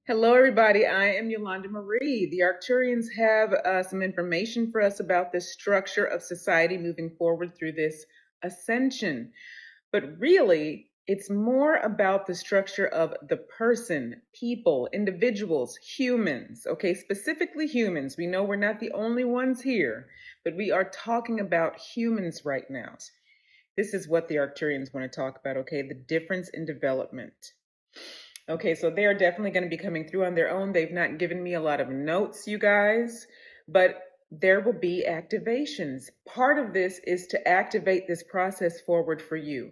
Hello, everybody. I am Yolanda Marie. The Arcturians have some information for us about the structure of society moving forward through this ascension. But really, it's more about the structure of the person, people, individuals, humans, okay? Specifically humans. We know we're not the only ones here, but we are talking about humans right now. This is what the Arcturians want to talk about, okay? The difference in development. Okay, so they are definitely going to be coming through on their own. They've not given me a lot of notes, you guys, but there will be activations. Part of this is to activate this process forward for you.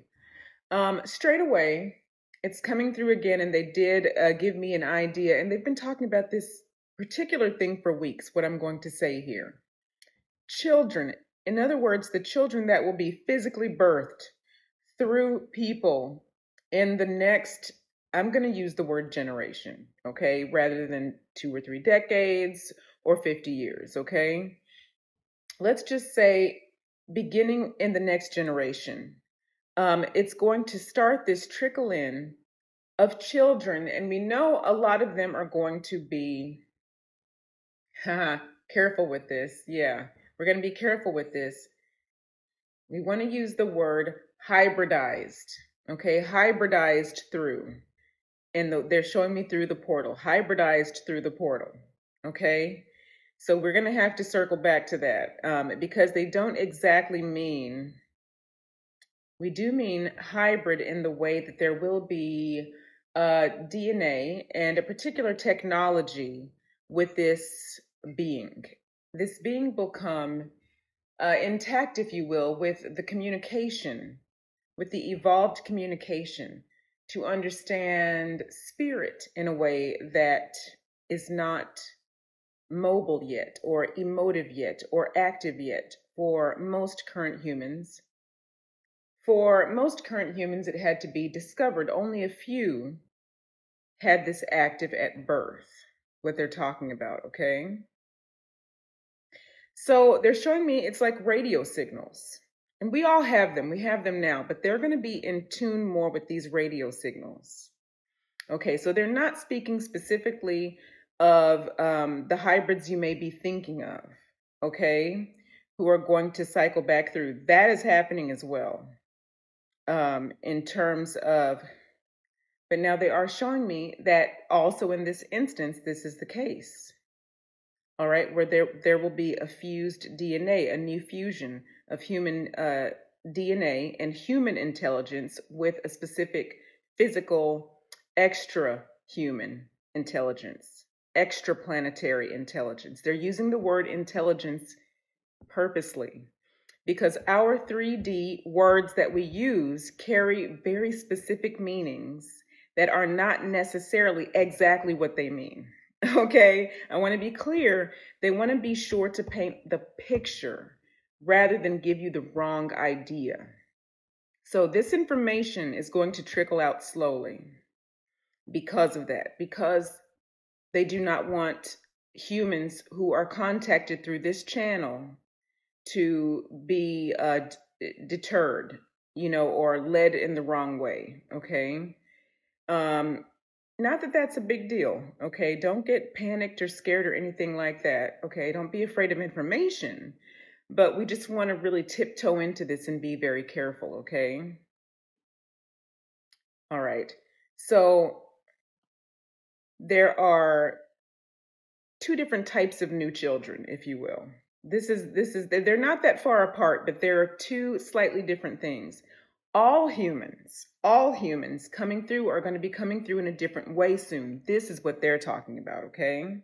Straight away, it's coming through again, and they did give me an idea, and they've been talking about this particular thing for weeks, what I'm going to say here. Children, in other words, the children that will be physically birthed through people in the next, I'm going to use the word generation, okay, rather than 2 or 3 decades or 50 years, okay? Let's just say beginning in the next generation, it's going to start this trickle in of children, and we know a lot of them are going to be, careful with this. Yeah, we're going to be careful with this. We want to use the word hybridized, okay? Hybridized through. And they're showing me through the portal, hybridized through the portal, okay? So we're going to have to circle back to that because they don't exactly mean, we do mean hybrid in the way that there will be DNA and a particular technology with this being. This being will come intact, if you will, with the communication, with the evolved communication to understand spirit in a way that is not mobile yet, or emotive yet, or active yet for most current humans. For most current humans, it had to be discovered. Only a few had this active at birth, what they're talking about, okay? So they're showing me it's like radio signals. And we all have them. We have them now, but they're going to be in tune more with these radio signals. Okay, so they're not speaking specifically of the hybrids you may be thinking of, okay, who are going to cycle back through. That is happening as well in terms of, but now they are showing me that also in this instance, this is the case. All right, where there will be a fused DNA, a new fusion of human DNA and human intelligence with a specific physical extra human intelligence, extra planetary intelligence. They're using the word intelligence purposely because our 3D words that we use carry very specific meanings that are not necessarily exactly what they mean. Okay, I want to be clear. They want to be sure to paint the picture rather than give you the wrong idea. So this information is going to trickle out slowly because of that, because they do not want humans who are contacted through this channel to be deterred, or led in the wrong way, okay? Not that that's a big deal, okay? Don't get panicked or scared or anything like that, okay? Don't be afraid of information, but we just want to really tiptoe into this and be very careful, okay? All right. So there are two different types of new children, if you will. They're not that far apart, but there are two slightly different things. All humans coming through are going to be coming through in a different way soon. This is what they're talking about, okay?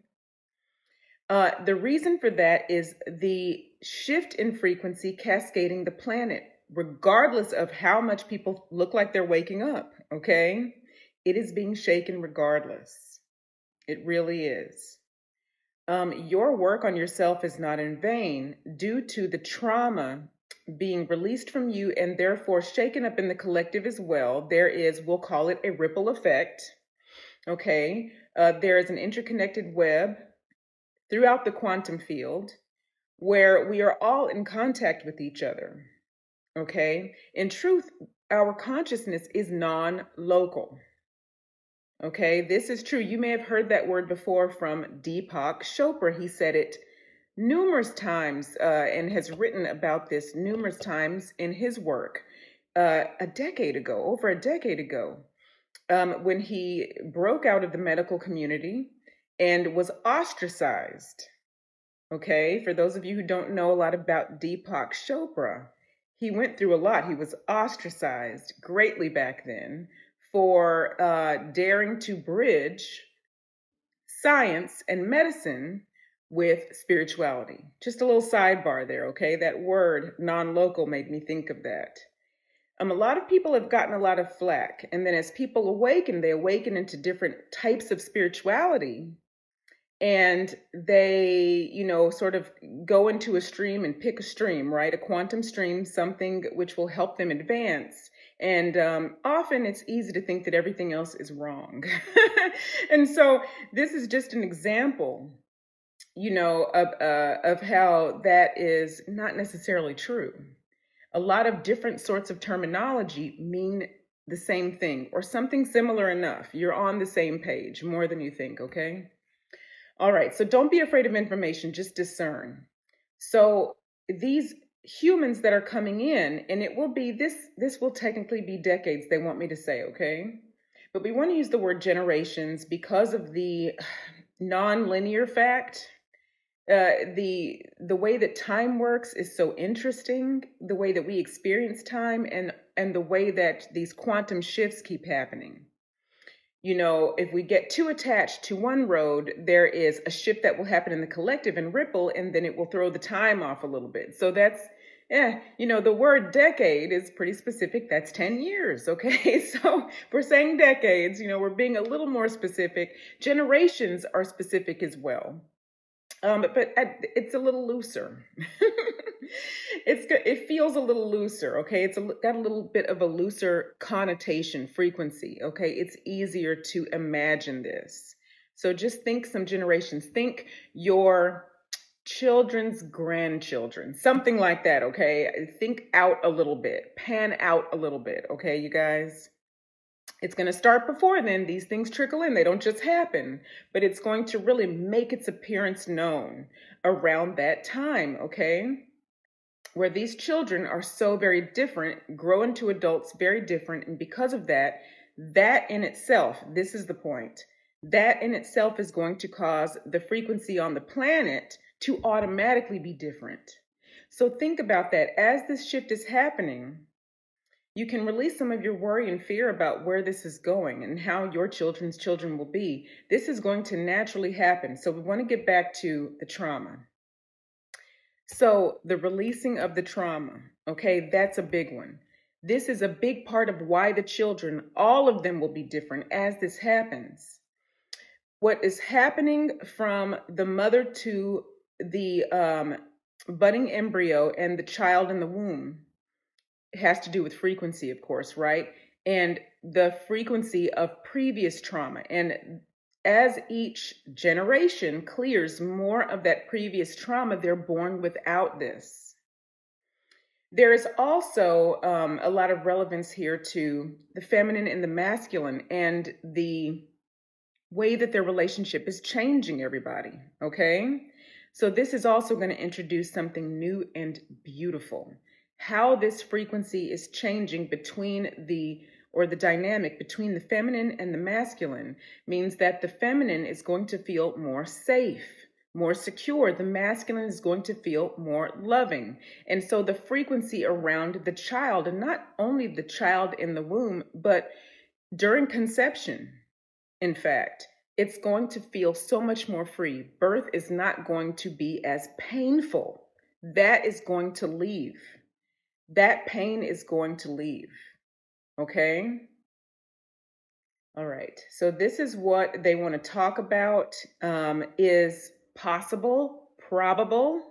The reason for that is the shift in frequency cascading the planet, regardless of how much people look like they're waking up, okay? It is being shaken regardless. It really is. Your work on yourself is not in vain due to the trauma being released from you and therefore shaken up in the collective as well. There is, we'll call it a ripple effect. Okay. There is an interconnected web throughout the quantum field where we are all in contact with each other. Okay. In truth, our consciousness is non local. Okay, this is true. You may have heard that word before from Deepak Chopra. He said it numerous times and has written about this numerous times in his work a decade ago, over a decade ago, when he broke out of the medical community and was ostracized. Okay, for those of you who don't know a lot about Deepak Chopra, he went through a lot. He was ostracized greatly back then for daring to bridge science and medicine with spirituality. Just a little sidebar there, okay? That word non-local made me think of that. A lot of people have gotten a lot of flack, and then as people awaken, they awaken into different types of spirituality, and they, sort of go into a stream and pick a stream, right? A quantum stream, something which will help them advance. And often it's easy to think that everything else is wrong. And so this is just an example, of how that is not necessarily true. A lot of different sorts of terminology mean the same thing or something similar enough. You're on the same page more than you think, okay? All right, so don't be afraid of information, just discern. So these humans that are coming in, and it will be this will technically be decades, they want me to say, okay? But we want to use the word generations because of the non-linear fact. The way that time works is so interesting, the way that we experience time and the way that these quantum shifts keep happening. If we get too attached to one road, there is a shift that will happen in the collective and ripple, and then it will throw the time off a little bit. So that's, the word decade is pretty specific. That's 10 years, okay? So we're saying decades, we're being a little more specific. Generations are specific as well. But it's a little looser. It feels a little looser, okay? It's got a little bit of a looser connotation, frequency, okay? It's easier to imagine this. So just think some generations. Think your children's grandchildren, something like that, okay? Think out a little bit, pan out a little bit, okay, you guys? It's going to start before then. These things trickle in. They don't just happen, but it's going to really make its appearance known around that time, okay? Where these children are so very different, grow into adults very different, and because of that, that in itself, this is the point, that in itself is going to cause the frequency on the planet to automatically be different. So think about that. As this shift is happening, you can release some of your worry and fear about where this is going and how your children's children will be. This is going to naturally happen. So we want to get back to the trauma. So the releasing of the trauma, okay, that's a big one. This is a big part of why the children, all of them will be different as this happens. What is happening from the mother to the budding embryo and the child in the womb has to do with frequency, of course, right? And the frequency of previous trauma. And as each generation clears more of that previous trauma, they're born without this. There is also a lot of relevance here to the feminine and the masculine and the way that their relationship is changing, everybody, okay? So this is also going to introduce something new and beautiful. How this frequency is changing between the dynamic between the feminine and the masculine means that the feminine is going to feel more safe, more secure. The masculine is going to feel more loving. And so the frequency around the child, and not only the child in the womb, but during conception, in fact, it's going to feel so much more free. Birth is not going to be as painful. That is going to leave. That pain is going to leave, okay? All right, so this is what they want to talk about, is possible, probable,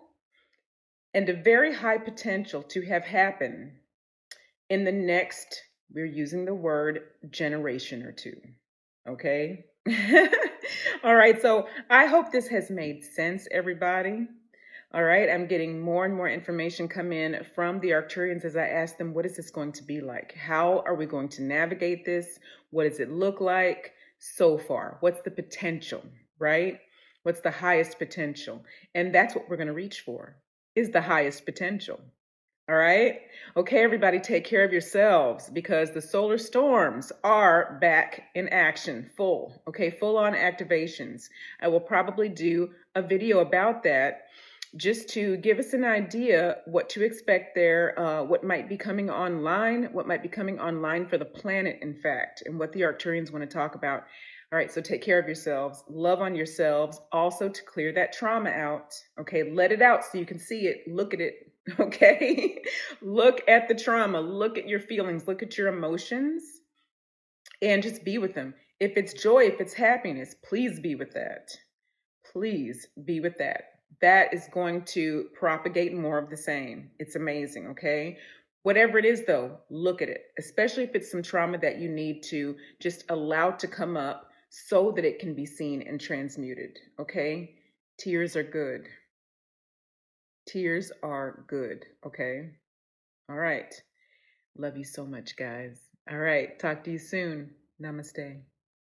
and a very high potential to have happen in the next, we're using the word generation or two, okay? All right, so I hope this has made sense, everybody. All right, I'm getting more and more information come in from the Arcturians as I ask them, what is this going to be like? How are we going to navigate this? What does it look like? so far? What's the potential, right? What's the highest potential? And that's what we're going to reach for, is the highest potential. All right. Okay, everybody, take care of yourselves because the solar storms are back in action, full. Okay, full on activations. I will probably do a video about that just to give us an idea what to expect there, what might be coming online, for the planet, in fact, and what the Arcturians want to talk about. All right, so take care of yourselves, love on yourselves, also to clear that trauma out. Okay, let it out so you can see it, look at it. Okay, look at the trauma, look at your feelings, look at your emotions, and just be with them. If it's joy, if it's happiness, please be with that. Please be with that. That is going to propagate more of the same. It's amazing, okay? Whatever it is, though, look at it, especially if it's some trauma that you need to just allow to come up so that it can be seen and transmuted, okay? Tears are good. Tears are good, okay? All right. Love you so much, guys. All right. Talk to you soon. Namaste.